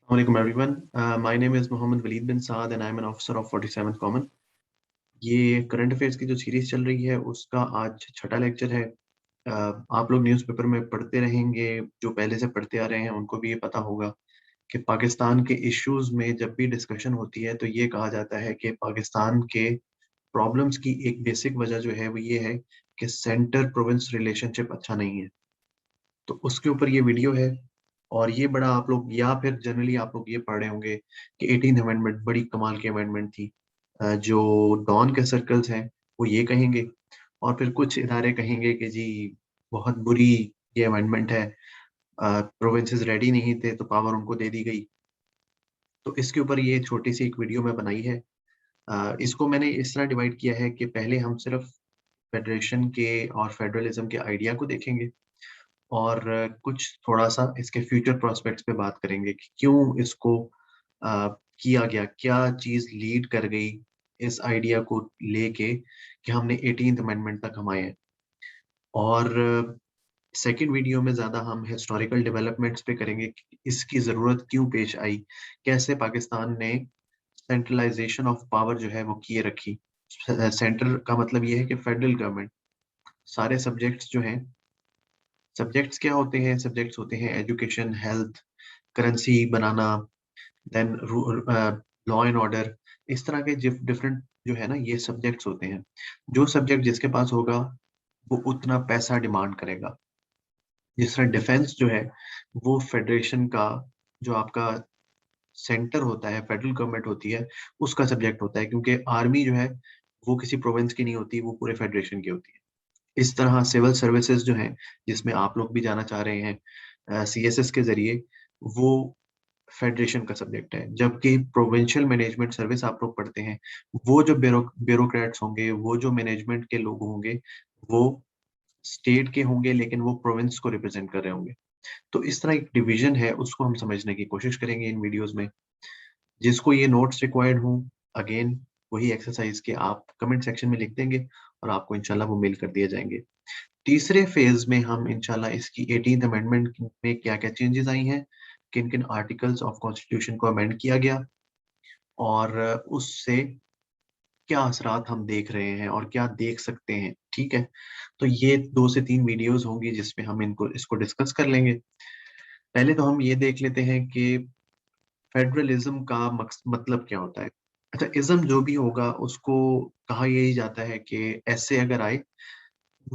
Assalamualaikum everyone. My name is Mohammed Waleed bin Saad and I am an officer of 47th Common. ये current affairs की जो series चल रही है उसका आज छठा लेक्चर है। आप लोग न्यूज़पेपर में पढ़ते रहेंगे, जो पहले से पढ़ते आ रहे हैं उनको भी ये पता होगा कि पाकिस्तान के इश्यूज में जब भी डिस्कशन होती है तो ये कहा जाता है कि पाकिस्तान के प्रॉब्लम्स की एक बेसिक वजह जो है वो ये है कि सेंटर प्रोविंस रिलेशनशिप अच्छा नहीं है। तो उसके ऊपर ये वीडियो है। और ये बड़ा आप लोग या फिर जनरली आप लोग ये पढ़ रहे होंगे कि 18th अमेंडमेंट बड़ी कमाल की अमेंडमेंट थी। जो डॉन के सर्कल्स हैं वो ये कहेंगे और फिर कुछ इदारे कहेंगे कि जी बहुत बुरी ये अमेंडमेंट है, प्रोविंसेस रेडी नहीं थे तो पावर उनको दे दी गई। तो इसके ऊपर ये छोटी सी एक वीडियो मैं बनाई है। इसको मैंने इस तरह डिवाइड किया है कि पहले हम सिर्फ फेडरेशन के और फेडरलिज्म के आइडिया को देखेंगे और कुछ थोड़ा-सा इसके फ्यूचर प्रोस्पेक्ट्स पे बात करेंगे कि क्यों इसको अ, किया गया, क्या चीज़ लीड कर गई इस आइडिया को लेके कि हमने 18th अमेंडमेंट तक हम आए हैं। और सेकंड वीडियो में ज़्यादा हम हिस्टोरिकल डेवलपमेंट्स पे करेंगे कि इसकी ज़रूरत क्यों पेश आई, कैसे पाकिस्तान ने सेंट्रलाइज़ेशन ऑफ पावर जो है वो किए रखी। सेंटर का मतलब ये है कि फेडरल गवर्नमेंट सारे सब्जेक्ट्स जो हैं, सब्जेक्ट्स क्या होते हैं? सब्जेक्ट्स होते हैं एजुकेशन, हेल्थ, करेंसी बनाना, देन लॉ एंड ऑर्डर। इस तरह के डिफरेंट जो है ना ये सब्जेक्ट्स होते हैं। जो सब्जेक्ट जिसके पास होगा वो उतना पैसा डिमांड करेगा। जिस तरह डिफेंस जो है वो फेडरेशन का जो आपका सेंटर होता है, फेडरल गवर्नमेंट होती है, उसका सब्जेक्ट होता है, क्योंकि आर्मी जो है वो किसी प्रोविंस की नहीं होती, वो पूरे फेडरेशन की होती है। इस तरह सिविल सर्विसेज जो हैं, जिसमें आप लोग भी जाना चाह रहे हैं सीएसएस के जरिए, वो फेडरेशन का सब्जेक्ट है। जबकि प्रोविंशियल मैनेजमेंट सर्विस आप लोग पढ़ते हैं, वो जो ब्यूरोक्रेट्स होंगे, वो जो मैनेजमेंट के लोग होंगे, वो स्टेट के होंगे लेकिन वो प्रोविंस को रिप्रेजेंट कर रहे होंगे। तो इस तरह एक डिवीजन है, उसको हम समझने की कोशिश करेंगे इन वीडियोस में। जिसको ये नोट्स रिक्वायर्ड हों, अगेन वही एक्सरसाइज के आप कमेंट सेक्शन में लिख देंगे और आपको इंशाल्लाह वो मेल कर दिए जाएंगे। तीसरे फेज में हम इंशाल्लाह इसकी 18th अमेंडमेंट में क्या-क्या चेंजेस आई हैं, किन-किन आर्टिकल्स ऑफ कॉन्स्टिट्यूशन को अमेंड किया गया और उससे क्या असरात हम देख रहे हैं और क्या देख सकते हैं, ठीक है? तो ये 2 से 3 वीडियोज़ होंगी जिसमें हम इनको इसको डिस्कस कर लेंगे। पहले तो हम ये देख लेते हैं कि फेडरलिज्म का मतलब क्या होता है? अच्छा, इज़्म जो भी होगा उसको कहा यही जाता है कि ऐसे अगर आए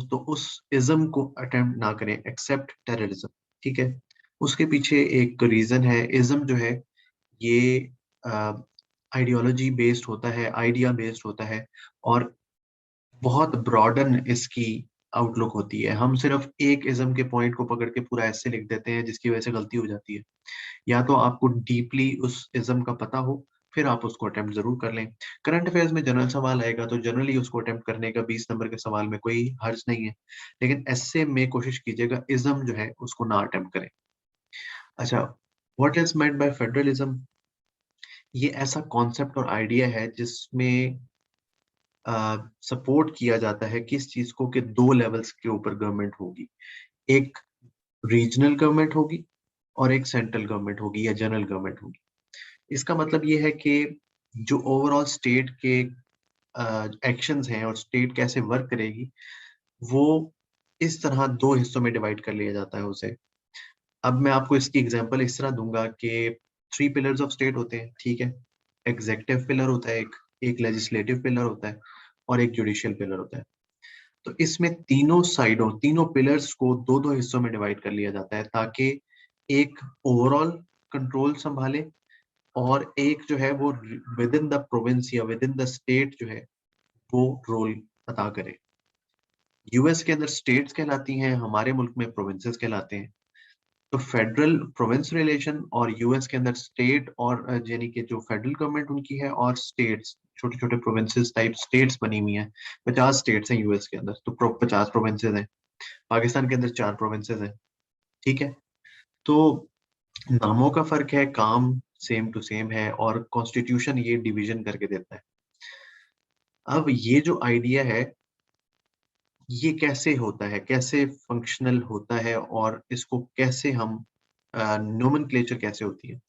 तो उस इज़्म को अटेम्प्ट ना करें, एक्सेप्ट टेररिज्म, ठीक है? उसके पीछे एक रीज़न है। इज़्म जो है ये आइडियोलॉजी बेस्ड होता है, आइडिया बेस्ड होता है और बहुत ब्रॉडन इसकी आउटलुक होती है। हम सिर्फ एक इज़्म के पॉइंट को पकड़ के पूरा एसे लिख देते हैं जिसकी वजह से गलती हो जाती है। या तो आपको डीपली उस इज़्म का पता हो, फिर आप उसको अटेम्प्ट ज़रूर कर लें। करंट अफेयर्स में जनरल सवाल आएगा तो जनरली उसको अटेम्प्ट करने का 20 नंबर के सवाल में कोई हर्ज नहीं है। लेकिन एसे में कोशिश कीजिएगा इज़्म जो है उसको ना अटेम्प्ट करें। अच्छा, what is meant by federalism? ये ऐसा कॉन्सेप्ट और आइडिया है जिसमें सपोर्ट किया जाता है किस चीज़ को कि 2 लेवल्स के ऊपर गवर्नमेंट होगी। एक रीजनल गवर्नमेंट होगी और एक सेंट्रल गवर्नमेंट होगी या जनरल गवर्नमेंट होगी। इसका मतलब ये है कि जो ओवरऑल स्टेट के एक्शंस हैं और स्टेट कैसे वर्क करेगी, वो इस तरह 2 हिस्सों में डिवाइड कर लिया जाता है उसे। अब मैं आपको इसकी एग्ज़ाम्पल इस तरह दूँगा कि 3 पिलर्स ऑफ स्टेट होते हैं, ठीक है? एग्ज़ेक्युटिव पिलर होता है एक लेजिस्लेटिव पिलर होता है और एक जुडिशियल पिलर होता है। तो इसमें तीनों साइडों, तीनों पिलर्स को 2-2 हिस्सों में डिवाइड कर लिया जाता है ताकि एक ओवरऑल कंट्रोल सँभाले और एक जो है वो विद इन द प्रोविंस या विद इन द स्टेट जो है वो रोल अदा करे। यूएस के अंदर स्टेट्स कहलाती हैं, हमारे मुल्क में प्रोविंसेस कहलाते हैं। तो फेडरल प्रोविंस रिलेशन और यूएस के अंदर स्टेट और यानी कि जो फेडरल गवर्नमेंट उनकी है और स्टेट्स, छोटे-छोटे प्रोविंसेस टाइप स्टेट्स बनी हुई हैं। 50 स्टेट्स हैं यूएस के अंदर, तो 50 प्रोविंसेस हैं। पाकिस्तान के अंदर 4 प्रोविंसेस हैं, ठीक है? तो नामों का फ़र्क है, काम सेम टू सेम है और कॉन्स्टिट्यूशन ये डिवीज़न करके देता है। अब ये जो आइडिया है, ये कैसे होता है, कैसे फंक्शनल होता है और इसको कैसे हम नोमेनक्लेचर कैसे होती है?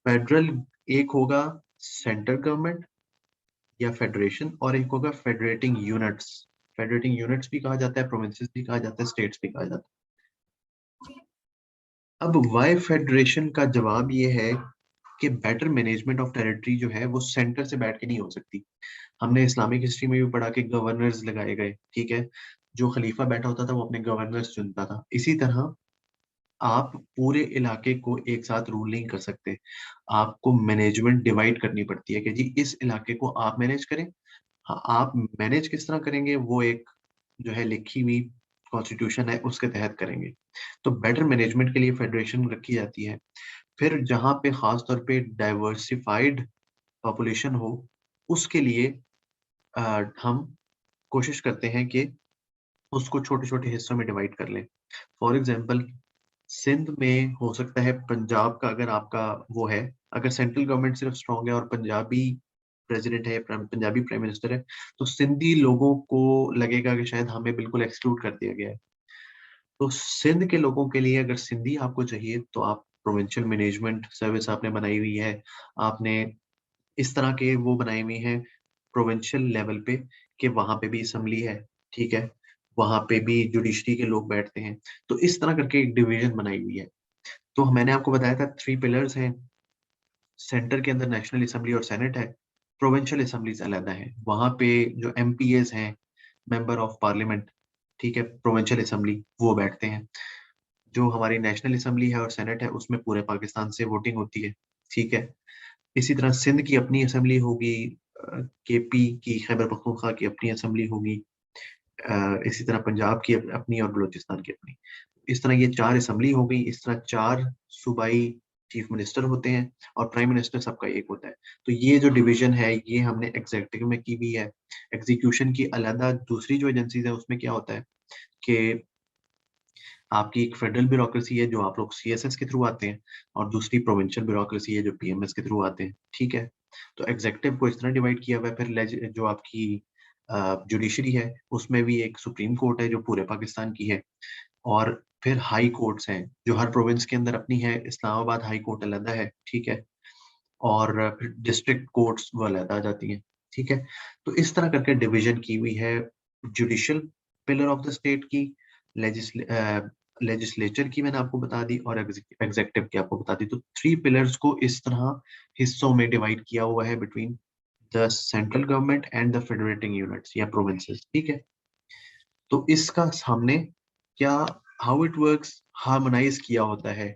फेडरल एक होगा सेंट्रल गवर्नमेंट या फेडरेशन, और एक होगा फेडरेटिंग यूनिट्स। फेडरेटिंग यूनिट्स भी कहा जाता है, प्रोविंसेस भी कहा जाता है, स्टेट्स भी कहा जाता है। अब वाई फेडरेशन का जवाब ये है कि बेटर मैनेजमेंट ऑफ टेरिटरी जो है वो सेंटर से बैठ के नहीं हो सकती। हमने इस्लामिक हिस्ट्री में भी पढ़ा कि गवर्नर्स लगाए गए, ठीक है, जो खलीफा बैठा होता था वो अपने गवर्नर्स चुनता था। इसी तरह आप पूरे इलाके को एक साथ रूल नहीं कर सकते, आपको मैनेजमेंट डिवाइड करनी पड़ती है कि जी इस इलाके को आप मैनेज करें। हाँ, आप मैनेज किस तरह करेंगे वो एक जो है लिखी हुई कॉन्स्टिट्यूशन है उसके तहत करेंगे। तो बेटर मैनेजमेंट के लिए फेडरेशन रखी जाती है। फिर जहाँ पे खास तौर पे डाइवर्सिफाइड पॉपुलेशन हो उसके लिए हम कोशिश करते हैं कि उसको छोटे छोटे हिस्सों में डिवाइड कर लें। फॉर एग्जाम्पल सिंध में हो सकता है पंजाब का, अगर आपका वो है, अगर सेंट्रल गवर्नमेंट सिर्फ स्ट्रांग है और पंजाबी प्रेसिडेंट है, पंजाबी प्राइम मिनिस्टर है, तो सिंधी लोगों को लगेगा कि शायद हमें बिल्कुल एक्सक्लूड कर दिया गया है। तो सिंध के लोगों के लिए अगर सिंधी आपको चाहिए तो आप प्रोविंशियल मैनेजमेंट सर्विस आपने बनाई हुई है, आपने इस तरह के वो बनाई हुई है प्रोविंशियल लेवल पे कि वहां पे भी असेंबली है, ठीक है, वहां पे भी जुडिशरी के लोग बैठते हैं। तो इस तरह करके एक डिवीजन बनाई हुई है। तो मैंने आपको बताया था 3 पिलर्स हैं। सेंटर के अंदर नेशनल असेंबली और सेनेट है, प्रोविंशियल असेंबलीज अलग है, वहां पे जो एमपीएस हैं, मेंबर ऑफ पार्लियामेंट, ठीक है, प्रोविंशियल असेंबली वो बैठते हैं। जो हमारी नेशनल असेंबली है और सेनेट है उसमें पूरे पाकिस्तान से वोटिंग होती है, ठीक है। इसी तरह सिंध की अपनी असेंबली होगी, केपी की खैबर पख्तूनख्वा की अपनी असेंबली होगी, इसी तरह पंजाब की अपनी और बलूचिस्तान की अपनी। इस तरह ये 4 असेंबली हो गई, इस तरह 4 सूबाई चीफ मिनिस्टर होते हैं और प्राइम मिनिस्टर सबका एक होता है। तो ये जो डिवीजन है ये हमने एग्जीक्यूटिव में की हुई है। एग्जीक्यूशन की अलग दूसरी जो एजेंसीज है उसमें क्या होता है कि आपकी एक फेडरल ब्यूरोक्रेसी है जो आप लोग सीएसएस के थ्रू आते हैं, और दूसरी प्रोविंशियल ब्यूरोक्रेसी है जो पीएमएस के थ्रू आते हैं, ठीक है। तो एग्जीक्यूटिव को इस तरह डिवाइड किया हुआ है। फिर जो आपकी जुडिशरी है उसमें भी एक सुप्रीम कोर्ट है जो पूरे पाकिस्तान की है, और फिर हाई कोर्ट्स हैं जो हर प्रोविंस के अंदर अपनी है। इस्लामाबाद हाई कोर्ट अलग है, ठीक है, और फिर डिस्ट्रिक्ट कोर्ट्स वो अलग आ जाती हैं, ठीक है। तो इस तरह करके डिवीजन की हुई है judicial pillar of the state की, लेजिस्लेचर की मैंने आपको बता दी, और एग्जेक्टिव की आपको बता दी। तो 3 पिलर्स को इस तरह हिस्सों में डिवाइड किया हुआ है between the central government and the federating units या प्रोविंसेस, ठीक है। तो इसका सामने क्या, हाउ इट वर्क्स, हार्मोनाइज किया होता है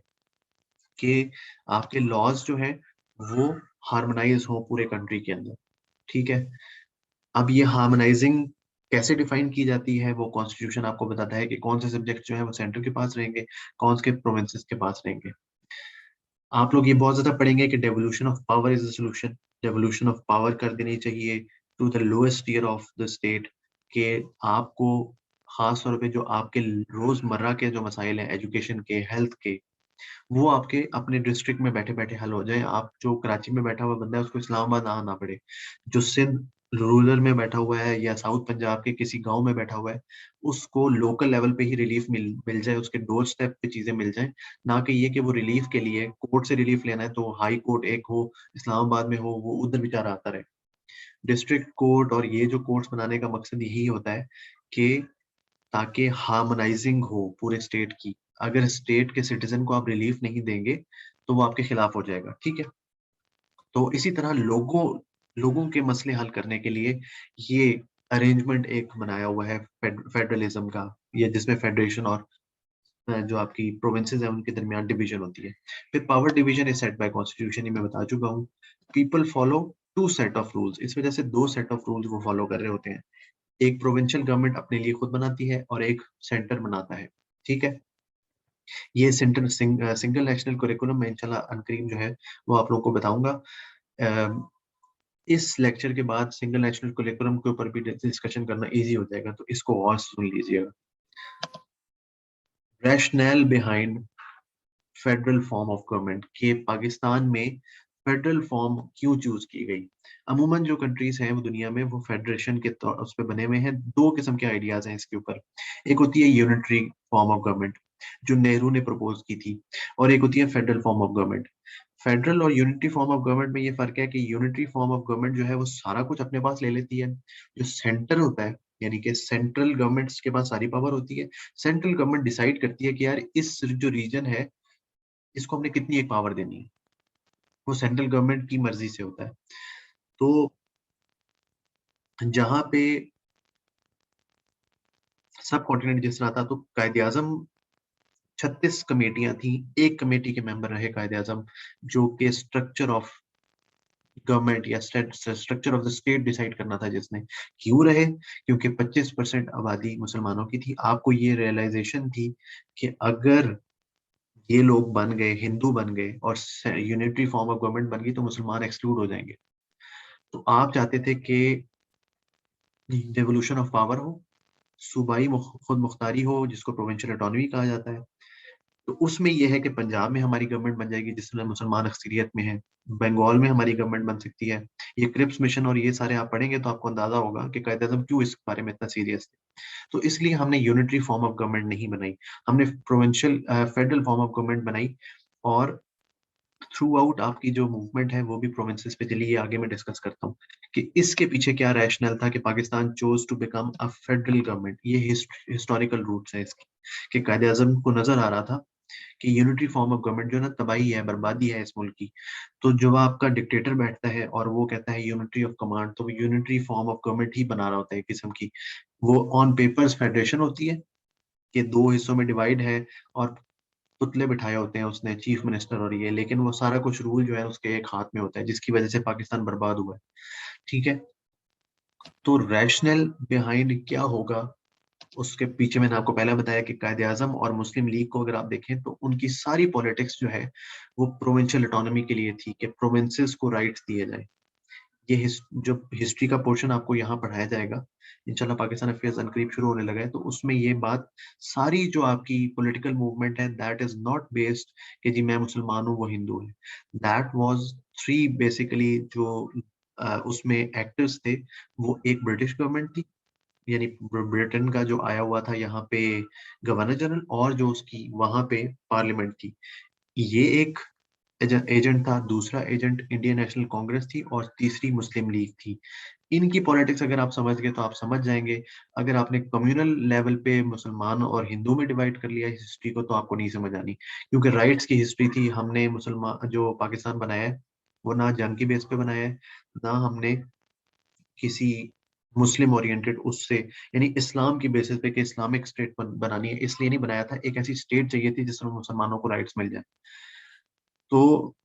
कि आपके लॉज जो है वो हार्मोनाइज हो पूरे कंट्री के अंदर, ठीक है। अब ये हार्मोनाइजिंग कैसे डिफाइन की जाती है, वो कॉन्स्टिट्यूशन आपको बताता है कि कौन से सब्जेक्ट जो है वो सेंटर के पास रहेंगे, कौन से प्रोविंसेस के पास रहेंगे। आप लोग ये बहुत ज्यादा पढ़ेंगे कि devolution of power is the solution. Devolution of power कर देनी चाहिए to the lowest tier of the state, के आपको खास तौर पे जो आपके रोजमर्रा के जो मसाइल हैं, एजुकेशन के, हेल्थ के, वो आपके अपने डिस्ट्रिक्ट में बैठे बैठे हल हो जाए। आप जो कराची में बैठा हुआ बंदा है उसको इस्लामाबाद आना पड़े, जो सिंध रूरल में बैठा हुआ है या साउथ पंजाब के किसी गांव में बैठा हुआ है उसको लोकल लेवल पे ही रिलीफ मिल मिल जाए, उसके डोर स्टेप पे चीजें मिल जाए। ना कि ये कि वो रिलीफ के लिए कोर्ट से रिलीफ लेना है तो हाई कोर्ट एक हो इस्लामाबाद में हो, वो उधर बेचारा आता रहे। डिस्ट्रिक्ट कोर्ट और ये जो कोर्ट्स बनाने का मकसद यही होता है कि ताकि हार्मोनाइजिंग हो पूरे स्टेट की। अगर स्टेट के सिटीजन को आप रिलीफ नहीं देंगे तो वो आपके खिलाफ हो जाएगा, ठीक है। तो इसी तरह लोगों लोगों के मसले हल करने के लिए ये अरेंजमेंट एक बनाया हुआ है फेडरलिज्म का, ये जिसमें फेडरेशन और जो आपकी प्रोविंसेस है उनके दरमियान डिवीजन होती है। फिर power division is set bye constitution, ये मैं बता चुका हूँ। People follow 2 set of rules, इस वजह से 2 सेट ऑफ रूल्स वो फॉलो कर रहे होते हैं। एक प्रोविंशियल गवर्नमेंट अपने लिए खुद बनाती है और एक सेंटर बनाता है, ठीक है। ये सेंटर सिंगल नेशनल करिकुलम में इंशाल्लाह अनकरीब जो है वो आप लोगों को बताऊंगा। अम, इस लेक्चर के बाद सिंगल नेशनल करिकुलम के ऊपर भी डिस्कशन करना इजी हो जाएगा, तो इसको और सुन लीजिएगा। Rational behind federal form of government, के पाकिस्तान में फेडरल फॉर्म क्यों चूज की गई। अमूमन जो कंट्रीज हैं वो दुनिया में वो फेडरेशन के तौर उस पर बने हुए हैं। 2 किस्म के आइडियाज हैं इसके ऊपर। एक होती है यूनिटरी फॉर्म ऑफ गवर्नमेंट जो नेहरू ने प्रपोज की थी, और एक होती है federal form of government. Federal और यूनिटरी फॉर्म ऑफ गवर्नमेंट में ये फर्क है कि यूनिटरी फॉर्म ऑफ गवर्नमेंट जो है वो सारा कुछ अपने पास ले लेती है। जो सेंटर होता है, यानी कि सेंट्रल गवर्नमेंट्स के पास सारी पावर होती है। सेंट्रल गवर्नमेंट डिसाइड करती है कि यार इस जो रीजन है इसको हमने कितनी एक पावर देनी है, वो सेंट्रल गवर्नमेंट की मर्जी से होता है। तो जहां पे सब कॉन्टिनेंट जिस रहा था, तो कायदे आजम 36 कमेटियां थी, एक कमेटी के मेंबर रहे कायदे आजम, जो कि स्ट्रक्चर ऑफ गवर्नमेंट या structure of the state decide करना था जिसने। क्यों रहे? क्योंकि 25% आबादी मुसलमानों की थी। आपको ये रियलाइजेशन थी कि अगर ये लोग बन गए, हिंदू बन गए और यूनिटरी फॉर्म ऑफ गवर्नमेंट बन गई, तो मुसलमान एक्सक्लूड हो जाएंगे। तो आप चाहते थे कि डेवोल्यूशन ऑफ पावर हो, सूबाई खुद मुख्तारी हो, जिसको प्रोविंशियल ऑटोनॉमी कहा जाता है। तो उसमें यह है कि पंजाब में हमारी गवर्नमेंट बन जाएगी जिसमें मुसलमान अक्सरियत में है, बंगाल में हमारी गवर्नमेंट बन सकती है। ये क्रिप्स मिशन और ये सारे आप पढ़ेंगे तो आपको अंदाजा होगा कि कायदे आजम क्यों इस बारे में इतना सीरियस थे। तो इसलिए हमने यूनिटरी फॉर्म ऑफ गवर्नमेंट नहीं बनाई, हमने provincial federal form of government बनाई। और थ्रू आउट आपकी जो मूवमेंट है वो भी प्रोविंसेस पे चली, ये आगे मैं डिस्कस करता हूँ कि इसके पीछे क्या रैशनल था कि Pakistan chose to become a federal government. ये हिस्टोरिकल रूट्स है इसकी, कि कायदे आजम को नजर आ रहा था कि यूनिटरी फॉर्म ऑफ गवर्नमेंट जो है ना, तबाही है, बर्बादी है इस मुल्क की। तो जब आपका डिक्टेटर बैठता है और वो कहता है यूनिटरी ऑफ कमांड, तो वो यूनिटरी फॉर्म ऑफ गवर्नमेंट ही बना रहा होता है एक किस्म की। वो ऑन पेपर्स फेडरेशन होती है कि दो हिस्सों में डिवाइड है, और पुतले बिठाए होते हैं उसने, चीफ मिनिस्टर और ये, लेकिन वो सारा कुछ रूल जो है उसके एक हाथ में होता है, जिसकी वजह से पाकिस्तान बर्बाद हुआ है। ठीक है। तो रैशनल बिहाइंड क्या होगा उसके पीछे, मैंने आपको पहले बताया कि कायदे आजम और मुस्लिम लीग को अगर आप देखें तो उनकी सारी पॉलिटिक्स जो है वो प्रोविंशियल ऑटोनॉमी के लिए थी, कि प्रोविंसेस को राइट्स दिए जाए। ये जो हिस्ट्री का पोर्शन आपको यहाँ पढ़ाया जाएगा, इंशाल्लाह पाकिस्तान अफेयर्स अनकरीब शुरू होने लगा है, तो उसमें ये बात सारी जो आपकी पॉलिटिकल मूवमेंट है, दैट इज नॉट बेस्ड कि जी मैं मुसलमान हूँ वो हिंदू है। दैट वाज थ्री बेसिकली जो उसमें एक्टर्स थे। वो एक ब्रिटिश गवर्नमेंट थी, यानी ब्रिटेन का जो आया हुआ था यहाँ पे गवर्नर जनरल, और जो उसकी वहां पे पार्लियामेंट थी, ये एक एजेंट था। दूसरा एजेंट इंडियन नेशनल कांग्रेस थी, और तीसरी मुस्लिम लीग थी। इनकी पॉलिटिक्स अगर आप समझ गए तो आप समझ जाएंगे। अगर आपने कम्युनल लेवल पे मुसलमान और हिंदू में डिवाइड कर लिया हिस्ट्री को, तो आपको नहीं समझ आनी, क्योंकि राइट्स की हिस्ट्री थी। हमने मुसलमान जो पाकिस्तान बनाया है वो ना जंग की बेस पे बनाया है, ना हमने किसी मुस्लिम ओरिएंटेड उससे, यानी इस्लाम की बेसिस पे कि इस्लामिक स्टेट बनानी है इसलिए नहीं बनाया था। एक ऐसी स्टेट चाहिए थी जिसमें मुसलमानों को राइट्स मिल जाए। तो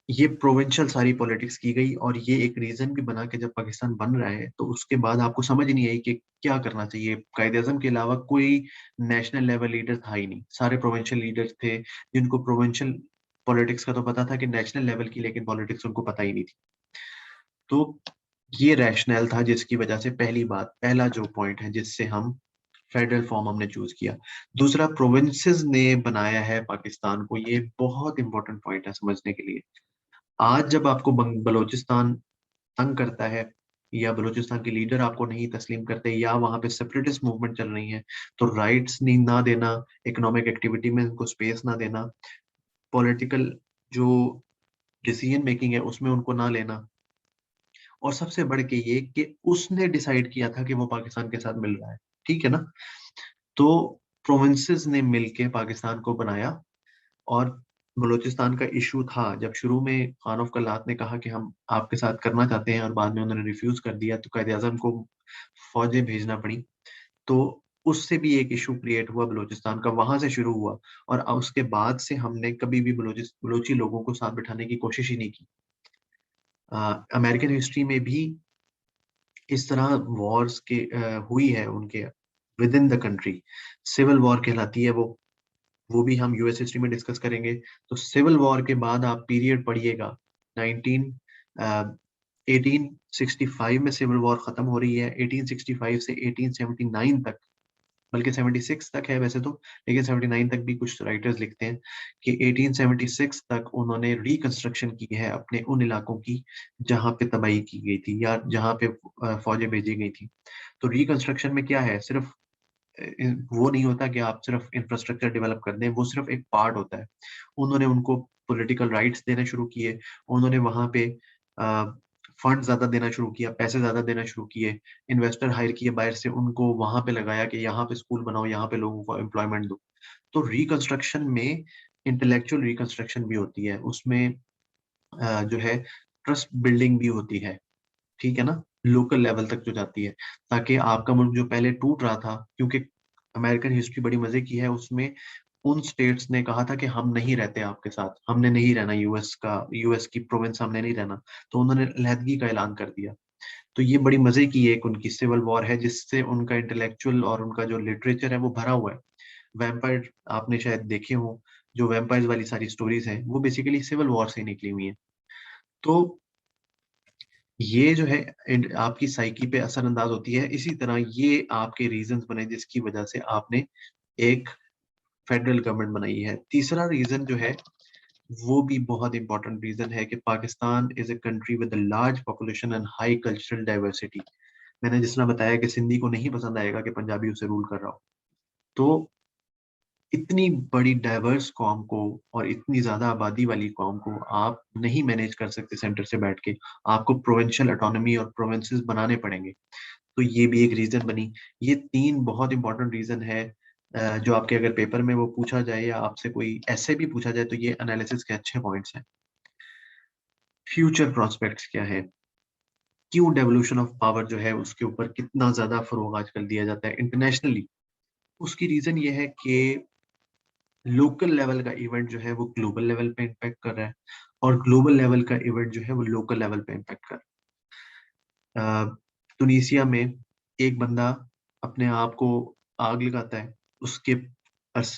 ये प्रोविंशियल सारी पॉलिटिक्स की गई, और ये एक रीजन भी बना कि जब पाकिस्तान बन रहा है तो उसके बाद आपको समझ नहीं आई कि क्या करना चाहिए। कायदे आजम के अलावा कोई नेशनल लेवल लीडर था ही नहीं, सारे प्रोविंशियल लीडर्स थे जिनको प्रोविंशियल पॉलिटिक्स का तो पता था कि नेशनल लेवल की, लेकिन पॉलिटिक्स उनको पता ही नहीं थी। तो ये रैशनल था जिसकी वजह से पहली बात, पहला जो पॉइंट है जिससे हम फेडरल फॉर्म हमने चूज किया। दूसरा, प्रोविंसेस ने बनाया है पाकिस्तान को, ये बहुत इंपॉर्टेंट पॉइंट है समझने के लिए। आज जब आपको बलोचिस्तान तंग करता है, या बलूचिस्तान के लीडर आपको नहीं तस्लीम करते, या वहां पे सेपरेटिस्ट मूवमेंट चल रही है, तो राइट्स नहीं ना देना, इकोनॉमिक एक्टिविटी में उनको स्पेस ना देना, पॉलिटिकल जो डिसीजन मेकिंग है उसमें उनको ना लेना, और सबसे बढ़ के ये कि उसने डिसाइड किया था कि वो पाकिस्तान के साथ मिल रहा है। ठीक है ना। तो प्रोविंसेस ने मिलके पाकिस्तान को बनाया। और बलूचिस्तान का इशू था जब शुरू में खान ऑफ कल्लात ने कहा कि हम आपके साथ करना चाहते हैं, और बाद में उन्होंने रिफ्यूज कर दिया, तो कायदे आजम को फौजें भेजना पड़ी। तो उससे भी एक इशू क्रिएट हुआ बलूचिस्तान का, वहां से शुरू हुआ। और उसके बाद से हमने कभी भी बलूची लोगों को साथ बिठाने की कोशिश ही नहीं की। अमेरिकन हिस्ट्री में भी इस तरह वॉर्स के हुई है उनके within the country, civil war कहलाती है वो भी हम यूएस हिस्ट्री में डिस्कस करेंगे। तो सिविल वॉर के बाद आप पीरियड पढ़िएगा, 19 1865 में सिविल वॉर खत्म हो रही है, 1865 से 1879 तक, बल्कि 76 तक है वैसे तो, लेकिन 79 तक भी कुछ राइटर्स लिखते हैं कि 1876 तक उन्होंने रिकंस्ट्रक्शन की है अपने उन इलाकों की जहां पे तबाही की गई थी, या जहां पे फौजें भेजी गई थी। तो रिकंस्ट्रक्शन में क्या है, सिर्फ वो नहीं होता कि आप सिर्फ इंफ्रास्ट्रक्चर डेवलप कर दें, वो सिर्फ एक पार्ट होता है। उन्होंने उनको पॉलिटिकल राइट्स देने शुरू किए, उन्होंने वहां पे फंड ज्यादा देना शुरू किया, पैसे ज्यादा देना शुरू किए, इन्वेस्टर हायर किए बाहर से, उनको वहां पे लगाया कि यहाँ पे स्कूल बनाओ, यहाँ पे लोगों को एम्प्लॉयमेंट दो। तो रिकंस्ट्रक्शन में इंटेलेक्चुअल रिकंस्ट्रक्शन भी होती है, उसमें जो है ट्रस्ट बिल्डिंग भी होती है, ठीक है ना, लोकल लेवल तक जो जाती है, ताकि आपका मुल्क जो पहले टूट रहा था, क्योंकि अमेरिकन हिस्ट्री बड़ी मजे की है, उसमें उन स्टेट्स ने कहा था कि हम नहीं रहते आपके साथ, हमने नहीं रहना यूएस की प्रोविंस, हमने नहीं रहना, तो उन्होंने अलहदगी का ऐलान कर दिया। तो ये बड़ी मजे की एक उनकी सिविल वॉर है, जिससे उनका इंटेलेक्चुअल और उनका जो लिटरेचर है वो भरा हुआ है। वैम्पायर आपने शायद देखे हो, जो वैम्पायर्स वाली सारी स्टोरीज हैं वो बेसिकली सिविल वॉर से निकली हुई हैं। तो ये जो है आपकी साइकी पे असरअंदाज होती है। इसी तरह ये आपके रीजंस बने जिसकी वजह से आपने एक फेडरल गवर्नमेंट बनाई है। तीसरा रीजन जो है वो भी बहुत इंपॉर्टेंट रीजन है कि Pakistan is a country with a large population and high cultural diversity. मैंने जिस तरह बताया कि सिंधी को नहीं पसंद आएगा कि पंजाबी उसे रूल कर रहा हो, तो इतनी बड़ी डाइवर्स कौम को और इतनी ज्यादा आबादी वाली कौम को आप नहीं मैनेज कर सकते सेंटर से बैठ के, आपको प्रोविंशियल ऑटोनॉमी और प्रोविंसेस बनाने पड़ेंगे। तो ये भी एक रीजन बनी। ये तीन बहुत इंपॉर्टेंट रीजन है, जो आपके अगर पेपर में वो पूछा जाए या आपसे कोई ऐसे भी पूछा जाए तो ये एनालिसिस के अच्छे पॉइंट्स हैं। फ्यूचर प्रोस्पेक्ट्स क्या है, क्यों डेवोल्यूशन ऑफ पावर जो है उसके ऊपर कितना ज्यादा फरोग आजकल दिया जाता है इंटरनेशनली। उसकी रीजन ये है कि लोकल लेवल का इवेंट जो है वो ग्लोबल लेवल पे इम्पैक्ट कर रहा है, और ग्लोबल लेवल का इवेंट जो है वो लोकल लेवल पे इम्पैक्ट कर रहा है। तुनिसिया में एक बंदा अपने आप को आग लगाता है, उसके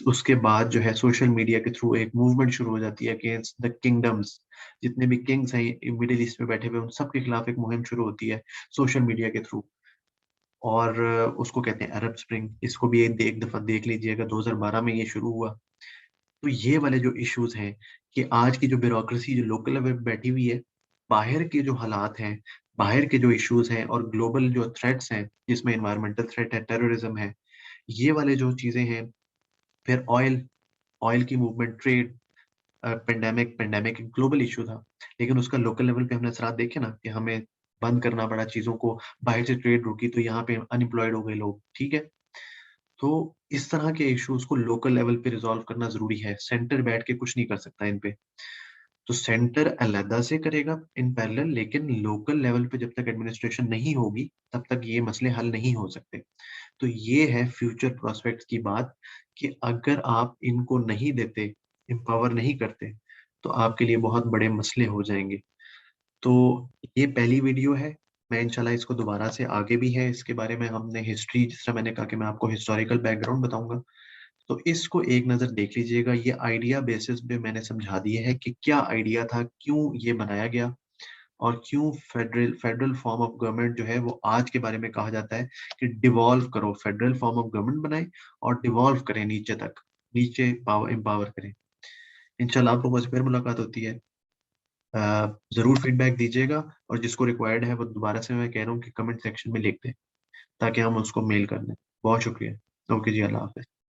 उसके बाद जो है सोशल मीडिया के थ्रू एक मूवमेंट शुरू हो जाती है अगेंस्ट द किंगडम्स। जितने भी किंग्स हैं मिडिल ईस्ट में बैठे हुए, उन सब के खिलाफ एक मुहिम शुरू होती है सोशल मीडिया के थ्रू। और उसको कहते हैं अरब स्प्रिंग। इसको भी एक दफा देख लीजिएगा, 2012 में ये शुरू हुआ। तो ये वाले जो इश्यूज हैं कि आज की जो ब्यूरोक्रेसी जो लोकल लेवल पे बैठी हुई है, बाहर के जो हालात हैं, बाहर के जो इश्यूज हैं और ग्लोबल जो थ्रेट्स हैं, जिसमें इन्वायरमेंटल थ्रेट है, टेररिज्म है, ये वाले जो चीजें हैं, फिर ऑयल ऑयल की मूवमेंट, ट्रेड, पेंडेमिक पेंडेमिक एक ग्लोबल इशू था, लेकिन उसका लोकल लेवल पे हमने असरात देखे ना, कि हमें बंद करना पड़ा चीजों को, बाहर से ट्रेड रुकी तो यहाँ पे अनएम्प्लॉयड हो गए लोग, ठीक है। तो इस तरह के इश्यूज को लोकल लेवल पे रिजॉल्व करना जरूरी है, सेंटर बैठ के कुछ नहीं कर सकता इन पे। तो सेंटर अलहदा से करेगा इन पैरेलल, लेकिन लोकल लेवल पे जब तक एडमिनिस्ट्रेशन नहीं होगी तब तक ये मसले हल नहीं हो सकते। तो ये है फ्यूचर प्रोस्पेक्ट्स की बात, कि अगर आप इनको नहीं देते, एम्पावर नहीं करते, तो आपके लिए बहुत बड़े मसले हो जाएंगे। तो ये पहली वीडियो है, मैं इंशाल्लाह इसको दोबारा से आगे भी है इसके बारे में हमने हिस्ट्री, जिस तरह मैंने कहा कि मैं आपको हिस्टोरिकल बैकग्राउंड बताऊंगा, तो इसको एक नज़र देख लीजिएगा। ये आइडिया बेसिस पे मैंने समझा दिया है कि क्या आइडिया था, क्यों ये बनाया गया, और क्यों federal federal form of government जो है वो आज के बारे में कहा जाता है कि डिवॉल्व करो, फेडरल फॉर्म ऑफ गवर्नमेंट बनाए और डिवॉल्व करें नीचे तक, नीचे पावर एम्पावर करें। इंशाल्लाह आप लोगों से फिर मुलाकात होती है। जरूर फीडबैक दीजिएगा, और जिसको रिक्वायर्ड है वो दोबारा से मैं कह रहा हूँ कि कमेंट सेक्शन में लिख दें, ताकि हम उसको मेल कर दें। बहुत शुक्रिया। ओके जी, अल्लाह हाफिज।